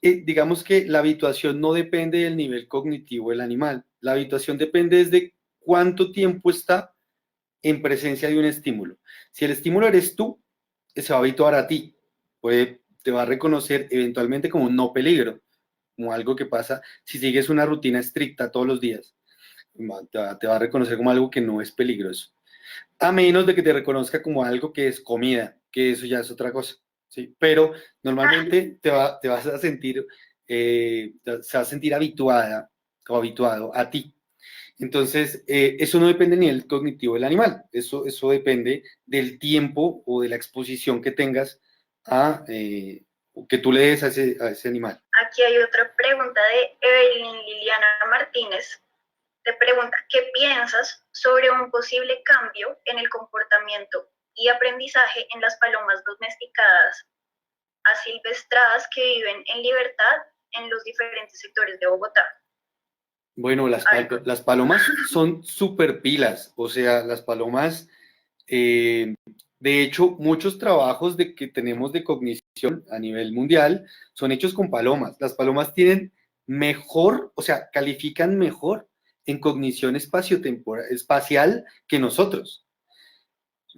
digamos que la habituación no depende del nivel cognitivo del animal. La habituación depende de cuánto tiempo está en presencia de un estímulo. Si el estímulo eres tú, se va a habituar a ti. Te va a reconocer eventualmente como un no peligro, como algo que pasa si sigues una rutina estricta todos los días. Te va a reconocer como algo que no es peligroso. A menos de que te reconozca como algo que es comida, que eso ya es otra cosa, ¿sí? Pero normalmente te vas a sentir, se va a sentir habituada o habituado a ti. Entonces, eso no depende ni del cognitivo del animal, eso depende del tiempo o de la exposición que tengas a, que tú le des a ese animal. Aquí hay otra pregunta de Evelyn Liliana Martínez. Te pregunta, ¿qué piensas sobre un posible cambio en el comportamiento y aprendizaje en las palomas domesticadas asilvestradas que viven en libertad en los diferentes sectores de Bogotá? Bueno, las palomas son súper pilas, o sea, las palomas, de hecho, muchos trabajos que tenemos de cognición a nivel mundial son hechos con palomas. Las palomas tienen mejor, o sea, califican mejor en cognición espacial que nosotros.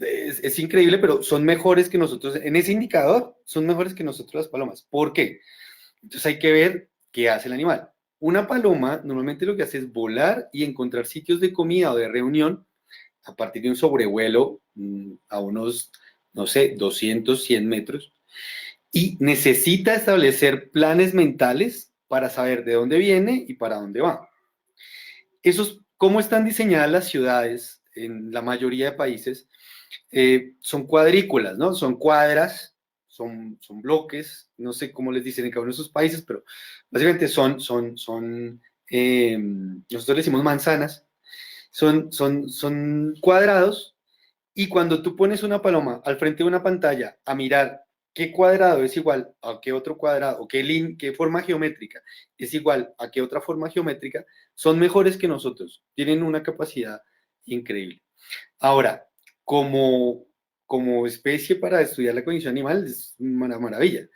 Es increíble, pero son mejores que nosotros. En ese indicador, son mejores que nosotros las palomas. ¿Por qué? Entonces hay que ver qué hace el animal. Una paloma normalmente lo que hace es volar y encontrar sitios de comida o de reunión a partir de un sobrevuelo a unos, no sé, 200, 100 metros, y necesita establecer planes mentales para saber de dónde viene y para dónde va. ¿Cómo están diseñadas las ciudades en la mayoría de países? Son cuadrículas, ¿no? Son cuadras, son bloques, no sé cómo les dicen en cada uno de sus países, pero básicamente nosotros le decimos manzanas, son cuadrados, y cuando tú pones una paloma al frente de una pantalla a mirar qué cuadrado es igual a qué otro cuadrado, o qué forma geométrica es igual a qué otra forma geométrica, son mejores que nosotros, tienen una capacidad increíble. Ahora, como especie para estudiar la cognición animal es una maravilla.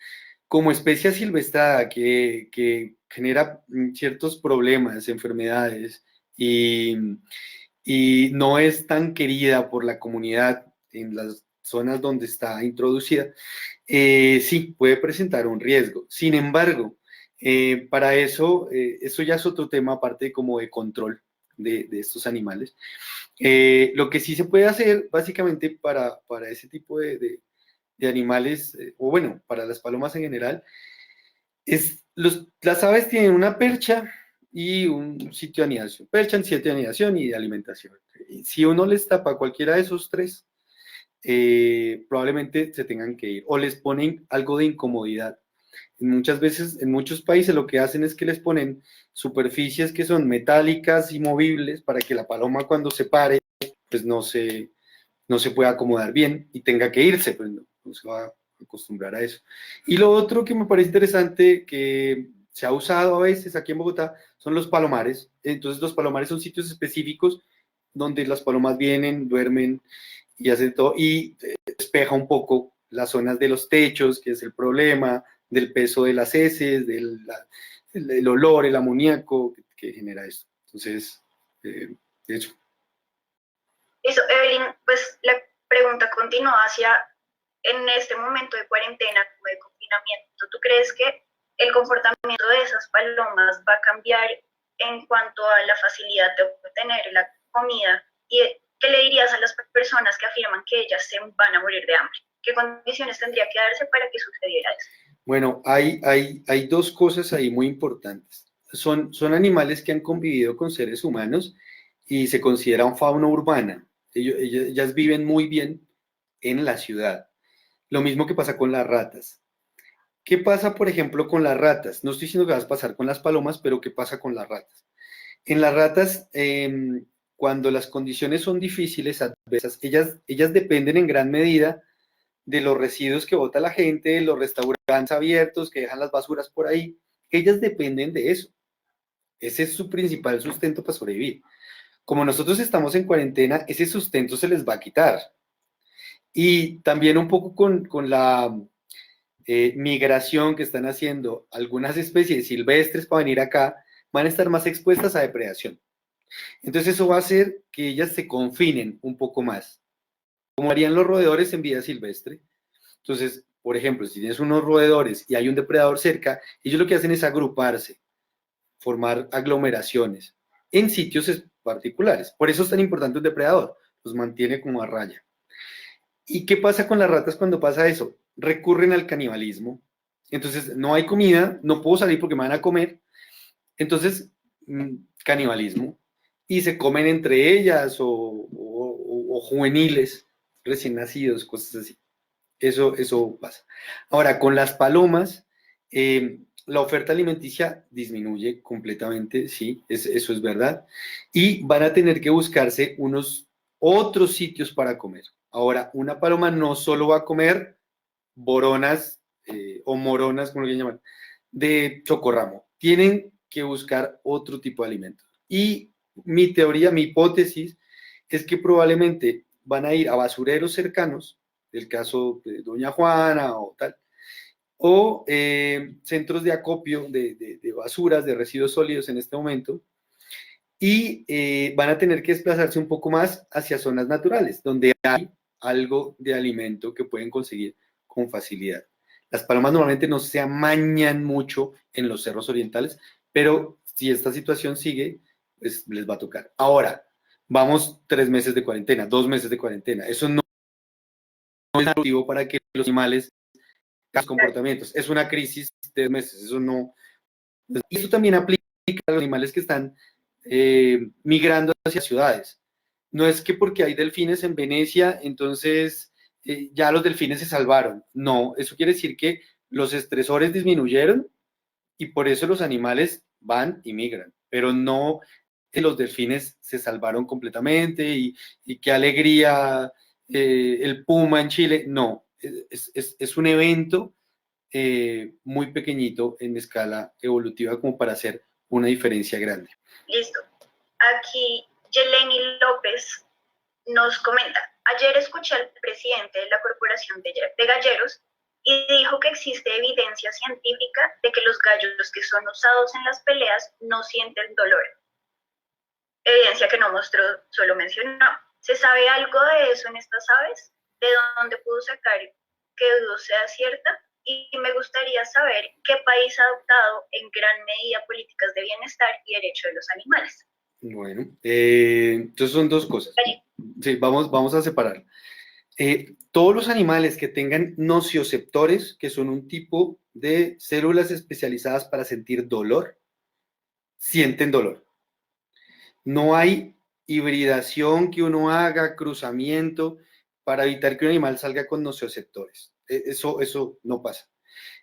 Como especie silvestrada que genera ciertos problemas, enfermedades, y no es tan querida por la comunidad en las zonas donde está introducida, sí, puede presentar un riesgo. Sin embargo, para eso ya es otro tema aparte como de control de estos animales. Lo que sí se puede hacer básicamente para ese tipo de animales, o bueno, para las palomas en general, las aves tienen una percha y un sitio de anidación. Percha, sitio de anidación y de alimentación. Y si uno les tapa cualquiera de esos tres, probablemente se tengan que ir o les ponen algo de incomodidad. Muchas veces, en muchos países lo que hacen es que les ponen superficies que son metálicas y movibles para que la paloma cuando se pare, pues no se pueda acomodar bien y tenga que irse, pues no se va acostumbrar a eso. Y lo otro que me parece interesante, que se ha usado a veces aquí en Bogotá, son los palomares. Entonces los palomares son sitios específicos donde las palomas vienen, duermen y hacen todo, y despeja un poco las zonas de los techos, que es el problema, del peso de las heces, el olor, el amoníaco que genera esto. Entonces, eso. Eso, Evelyn, pues la pregunta continúa hacia, en este momento de cuarentena, como de confinamiento, ¿tú crees que el comportamiento de esas palomas va a cambiar en cuanto a la facilidad de obtener la comida? ¿Y qué le dirías a las personas que afirman que ellas se van a morir de hambre? ¿Qué condiciones tendría que darse para que sucediera eso? Bueno, hay dos cosas ahí muy importantes. Son animales que han convivido con seres humanos y se consideran fauna urbana. Ellas viven muy bien en la ciudad. Lo mismo que pasa con las ratas. ¿Qué pasa, por ejemplo, con las ratas? No estoy diciendo que va a pasar con las palomas, pero ¿qué pasa con las ratas? En las ratas, cuando las condiciones son difíciles, adversas, ellas dependen en gran medida de los residuos que bota la gente, de los restaurantes abiertos que dejan las basuras por ahí. Ellas dependen de eso. Ese es su principal sustento para sobrevivir. Como nosotros estamos en cuarentena, ese sustento se les va a quitar. Y también un poco con la migración que están haciendo algunas especies silvestres para venir acá, van a estar más expuestas a depredación. Entonces eso va a hacer que ellas se confinen un poco más, como harían los roedores en vida silvestre. Entonces, por ejemplo, si tienes unos roedores y hay un depredador cerca, ellos lo que hacen es agruparse, formar aglomeraciones en sitios particulares. Por eso es tan importante un depredador, los mantiene como a raya. ¿Y qué pasa con las ratas cuando pasa eso? Recurren al canibalismo. Entonces, no hay comida, no puedo salir porque me van a comer. Entonces, canibalismo. Y se comen entre ellas o juveniles, recién nacidos, cosas así. Eso pasa. Ahora, con las palomas, la oferta alimenticia disminuye completamente, sí, eso es verdad. Y van a tener que buscarse unos otros sitios para comer. Ahora, una paloma no solo va a comer boronas o moronas, como lo quieran llamar, de chocorramo. Tienen que buscar otro tipo de alimentos. Y mi teoría, mi hipótesis, es que probablemente van a ir a basureros cercanos, el caso de Doña Juana o tal, o centros de acopio de basuras, de residuos sólidos en este momento, y van a tener que desplazarse un poco más hacia zonas naturales, donde hay algo de alimento que pueden conseguir con facilidad. Las palomas normalmente no se amañan mucho en los cerros orientales, pero si esta situación sigue, pues les va a tocar. Ahora, vamos 3 meses de cuarentena, 2 meses de cuarentena. Eso no es motivo para que los animales cambien comportamientos. Es una crisis de 3 meses, eso no. Y eso también aplica a los animales que están migrando hacia ciudades. No es que porque hay delfines en Venecia, entonces ya los delfines se salvaron. No, eso quiere decir que los estresores disminuyeron y por eso los animales van y migran, pero no que los delfines se salvaron completamente y qué alegría el puma en Chile. No, es un evento muy pequeñito en escala evolutiva como para hacer una diferencia grande. Listo. Aquí Yeleni López nos comenta, ayer escuché al presidente de la Corporación de Galleros y dijo que existe evidencia científica de que los gallos que son usados en las peleas no sienten dolor. Evidencia que no mostró, solo mencionó. ¿Se sabe algo de eso en estas aves? ¿De dónde pudo sacar que dudo sea cierta? Y me gustaría saber qué país ha adoptado en gran medida políticas de bienestar y derecho de los animales. Bueno, entonces son dos cosas. Sí, vamos a separar. Todos los animales que tengan nocioceptores, que son un tipo de células especializadas para sentir dolor, sienten dolor. No hay hibridación que uno haga, cruzamiento, para evitar que un animal salga con nocioceptores. Eso no pasa.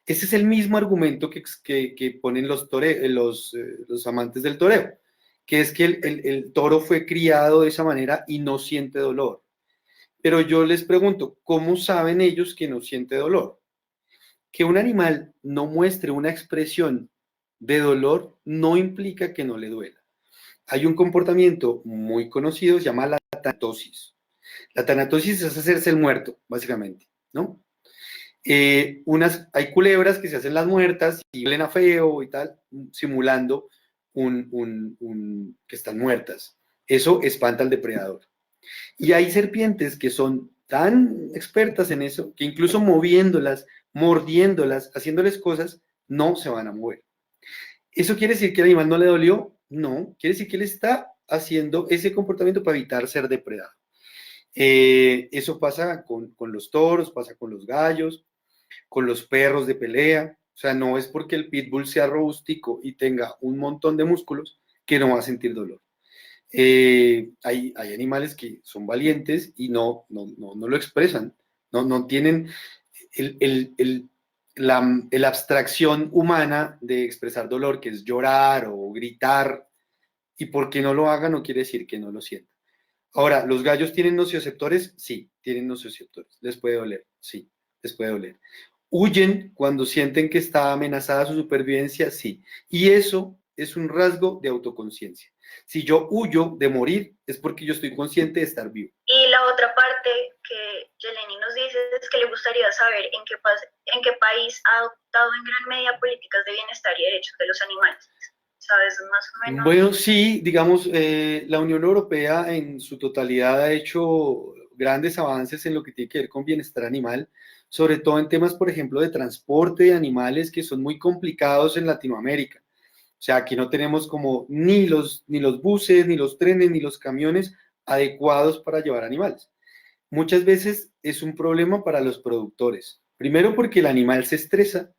Ese es el mismo argumento que ponen los amantes del toreo, que es que el toro fue criado de esa manera y no siente dolor. Pero yo les pregunto, ¿cómo saben ellos que no siente dolor? Que un animal no muestre una expresión de dolor no implica que no le duela. Hay un comportamiento muy conocido, se llama la tanatosis. La tanatosis es hacerse el muerto, básicamente, ¿no? Hay culebras que se hacen las muertas y huelen a feo y tal, simulando que están muertas. Eso espanta al depredador. Y hay serpientes que son tan expertas en eso que incluso moviéndolas, mordiéndolas, haciéndoles cosas, no se van a mover. ¿Eso quiere decir que el animal no le dolió? No, quiere decir que él está haciendo ese comportamiento para evitar ser depredado. Eso pasa con los toros, pasa con los gallos, con los perros de pelea. O sea, no es porque el pitbull sea robústico y tenga un montón de músculos que no va a sentir dolor. Hay animales que son valientes y no lo expresan, no tienen la abstracción humana de expresar dolor, que es llorar o gritar, y porque no lo hagan no quiere decir que no lo sientan. Ahora, ¿los gallos tienen nocioceptores? Sí, tienen nocioceptores. ¿Les puede doler? Sí, les puede doler. ¿Huyen cuando sienten que está amenazada su supervivencia? Sí. Y eso es un rasgo de autoconciencia. Si yo huyo de morir, es porque yo estoy consciente de estar vivo. Y la otra parte que Yeleni nos dice es que le gustaría saber en qué país ha adoptado en gran medida políticas de bienestar y derechos de los animales. ¿Sabes más o menos? Bueno, sí, digamos, la Unión Europea en su totalidad ha hecho grandes avances en lo que tiene que ver con bienestar animal, sobre todo en temas, por ejemplo, de transporte de animales que son muy complicados en Latinoamérica. O sea, aquí no tenemos como ni los buses, ni los trenes, ni los camiones adecuados para llevar animales. Muchas veces es un problema para los productores. Primero porque el animal se estresa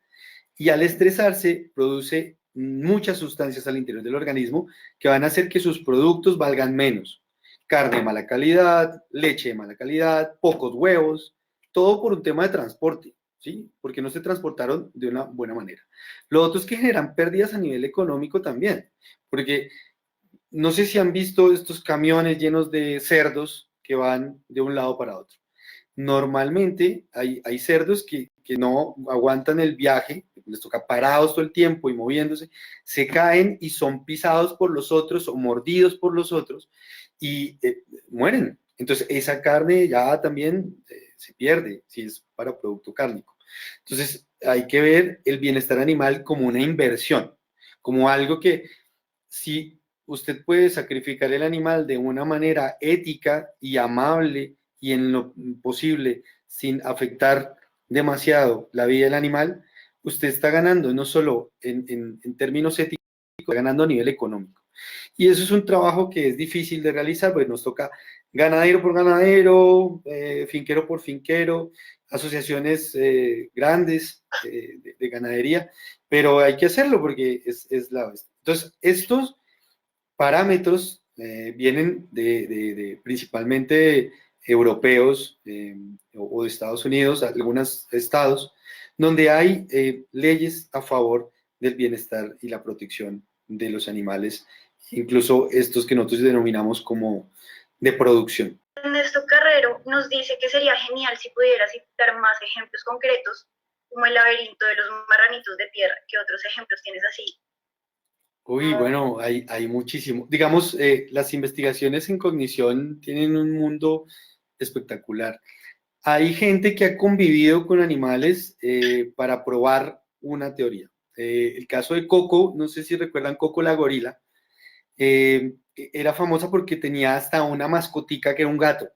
y al estresarse produce muchas sustancias al interior del organismo que van a hacer que sus productos valgan menos. Carne de mala calidad, leche de mala calidad, pocos huevos, todo por un tema de transporte, ¿sí? Porque no se transportaron de una buena manera. Lo otro es que generan pérdidas a nivel económico también, porque no sé si han visto estos camiones llenos de cerdos que van de un lado para otro. Normalmente hay cerdos que no aguantan el viaje, les toca parados todo el tiempo y moviéndose, se caen y son pisados por los otros o mordidos por los otros y mueren. Entonces esa carne ya también se pierde si es para producto cárnico. Entonces hay que ver el bienestar animal como una inversión, como algo que si usted puede sacrificar el animal de una manera ética y amable y en lo posible sin afectar demasiado la vida del animal, usted está ganando no solo en términos éticos, está ganando a nivel económico. Y eso es un trabajo que es difícil de realizar, pues nos toca ganadero por ganadero, finquero por finquero, asociaciones grandes de ganadería, pero hay que hacerlo porque es la... Entonces, estos parámetros vienen de principalmente europeos o de Estados Unidos, algunos estados, donde hay leyes a favor del bienestar y la protección de los animales, incluso estos que nosotros denominamos como de producción. Ernesto Carrero nos dice que sería genial si pudiera citar más ejemplos concretos, como el laberinto de los marranitos de tierra. ¿Qué otros ejemplos tienes así? Uy, bueno, hay muchísimo. Digamos, las investigaciones en cognición tienen un mundo espectacular. Hay gente que ha convivido con animales para probar una teoría. El caso de Coco, no sé si recuerdan Coco la gorila, era famosa porque tenía hasta una mascotica que era un gato.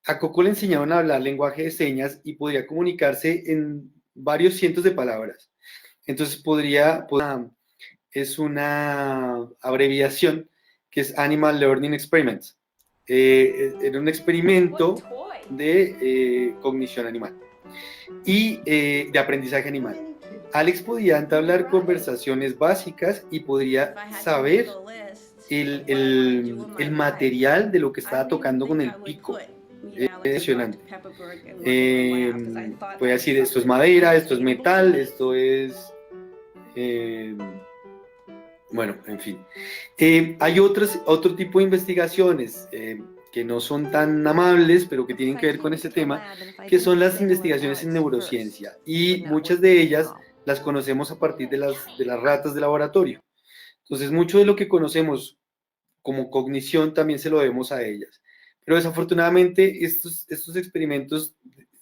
A Coco le enseñaron a hablar lenguaje de señas y podía comunicarse en varios cientos de palabras. Entonces es una abreviación que es Animal Learning Experiments. Era un experimento de cognición animal y de aprendizaje animal. Alex podía entablar conversaciones básicas y podría saber el material de lo que estaba tocando con el pico. Es impresionante. Puede decir, esto es madera, esto es metal, esto es... bueno, en fin. Hay otro tipo de investigaciones. que no son tan amables, pero que tienen que ver con este tema, que son las investigaciones en neurociencia. Y muchas de ellas las conocemos a partir de las ratas de laboratorio. Entonces, mucho de lo que conocemos como cognición también se lo debemos a ellas. Pero desafortunadamente estos experimentos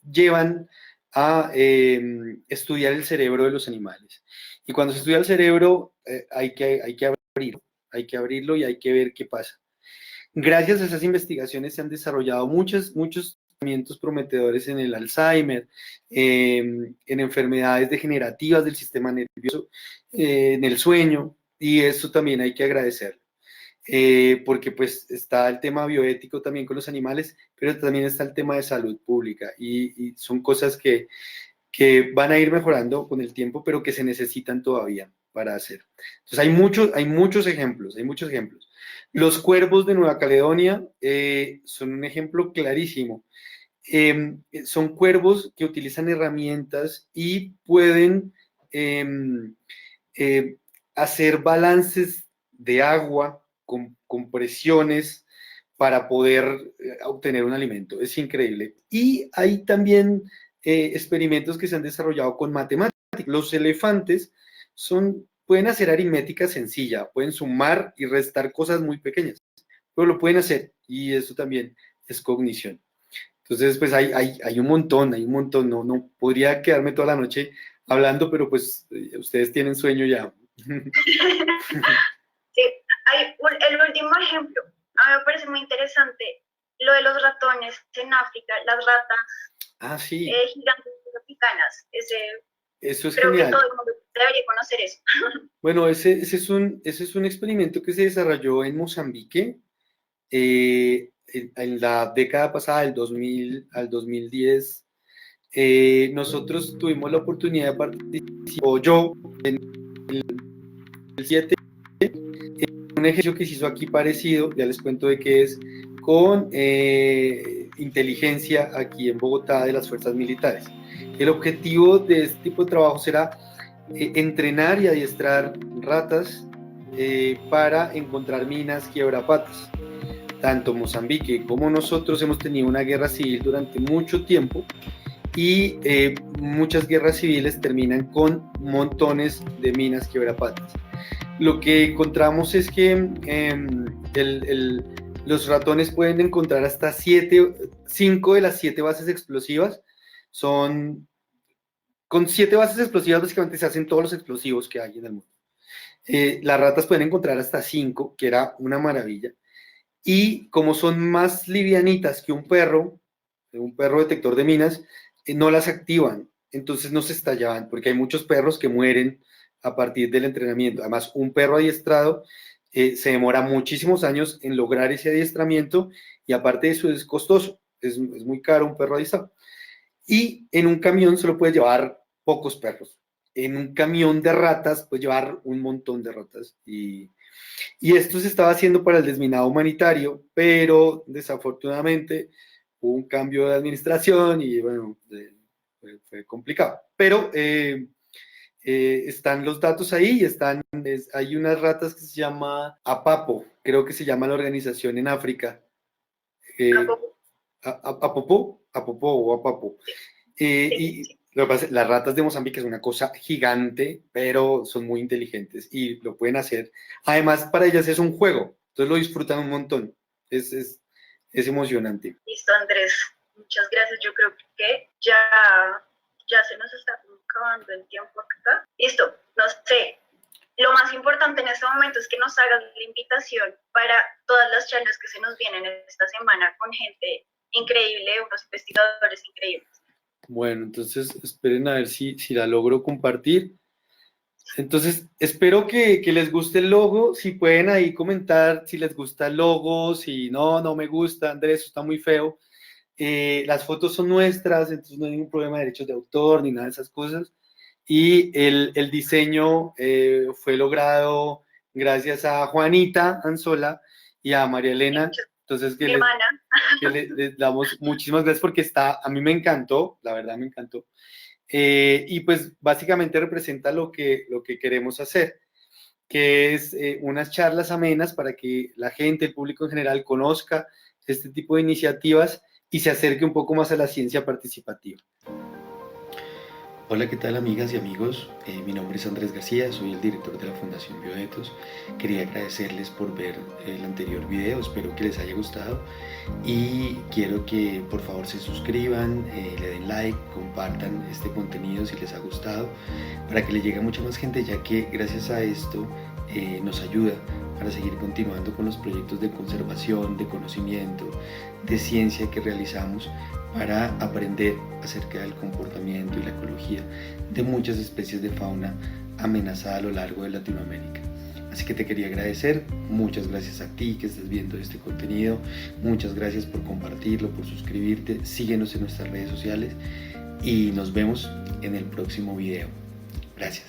llevan a estudiar el cerebro de los animales. Y cuando se estudia el cerebro hay que abrirlo y hay que ver qué pasa. Gracias a esas investigaciones se han desarrollado muchos tratamientos prometedores en el Alzheimer, en enfermedades degenerativas del sistema nervioso, en el sueño, y eso también hay que agradecerlo. Porque pues está el tema bioético también con los animales, pero también está el tema de salud pública y son cosas que van a ir mejorando con el tiempo, pero que se necesitan todavía para hacer. Entonces hay muchos ejemplos. Los cuervos de Nueva Caledonia son un ejemplo clarísimo. Son cuervos que utilizan herramientas y pueden hacer balances de agua con presiones para poder obtener un alimento. Es increíble. Y hay también experimentos que se han desarrollado con matemáticas. Los elefantes pueden hacer aritmética sencilla, pueden sumar y restar cosas muy pequeñas, pero lo pueden hacer y eso también es cognición. Entonces, pues hay un montón, no podría quedarme toda la noche hablando, pero pues ustedes tienen sueño ya. Sí, el último ejemplo, a mí me parece muy interesante, lo de los ratones en África, las ratas sí. gigantes africanas, eso es creo genial. que todo el mundo debería conocer eso. Bueno, ese es un experimento que se desarrolló en Mozambique en la década pasada, del 2000 al 2010. Nosotros tuvimos la oportunidad de participar, o yo, en el 7, un ejercicio que se hizo aquí parecido, ya les cuento de qué es, con inteligencia aquí en Bogotá de las fuerzas militares. El objetivo de este tipo de trabajo será entrenar y adiestrar ratas para encontrar minas quiebrapatas. Tanto Mozambique como nosotros hemos tenido una guerra civil durante mucho tiempo y muchas guerras civiles terminan con montones de minas quiebrapatas. Lo que encontramos es que los ratones pueden encontrar hasta 5 de las 7 bases explosivas. Con 7 bases explosivas básicamente se hacen todos los explosivos que hay en el mundo. Las ratas pueden encontrar hasta 5, que era una maravilla. Y como son más livianitas que un perro detector de minas, no las activan, entonces no se estallaban, porque hay muchos perros que mueren a partir del entrenamiento. Además, un perro adiestrado se demora muchísimos años en lograr ese adiestramiento y aparte de eso es costoso, es muy caro un perro adiestrado. Y en un camión solo puedes llevar pocos perros. En un camión de ratas puedes llevar un montón de ratas y esto se estaba haciendo para el desminado humanitario, pero desafortunadamente hubo un cambio de administración y bueno, fue complicado. Pero están los datos ahí y hay unas ratas que se llama APAPO, creo que se llama la organización en África. APOPO o APAPO. Y lo que pasa, las ratas de Mozambique es una cosa gigante, pero son muy inteligentes y lo pueden hacer. Además, para ellas es un juego, entonces lo disfrutan un montón. Es emocionante. Listo, Andrés. Muchas gracias. Yo creo que ya se nos está acabando el tiempo acá. Listo, no sé. Lo más importante en este momento es que nos hagas la invitación para todas las charlas que se nos vienen esta semana con gente increíble, unos investigadores increíbles. Bueno, entonces esperen a ver si la logro compartir. Entonces, espero que les guste el logo. Si pueden ahí comentar si les gusta el logo, si no me gusta, Andrés, está muy feo. Las fotos son nuestras, entonces no hay ningún problema de derechos de autor ni nada de esas cosas. Y el diseño fue logrado gracias a Juanita Anzola y a María Elena. Entonces, mi hermana. Les damos muchísimas gracias porque a mí me encantó, la verdad me encantó. Y pues básicamente representa lo que queremos hacer, que es unas charlas amenas para que la gente, el público en general, conozca este tipo de iniciativas y se acerque un poco más a la ciencia participativa. Hola, ¿qué tal amigas y amigos? Mi nombre es Andrés García, soy el director de la Fundación Bioetos. Quería agradecerles por ver el anterior video, espero que les haya gustado y quiero que por favor se suscriban, le den like, compartan este contenido si les ha gustado para que le llegue a mucha más gente, ya que gracias a esto nos ayuda para seguir continuando con los proyectos de conservación, de conocimiento, de ciencia que realizamos para aprender acerca del comportamiento y la ecología de muchas especies de fauna amenazada a lo largo de Latinoamérica. Así que te quería agradecer, muchas gracias a ti que estás viendo este contenido, muchas gracias por compartirlo, por suscribirte, síguenos en nuestras redes sociales y nos vemos en el próximo video. Gracias.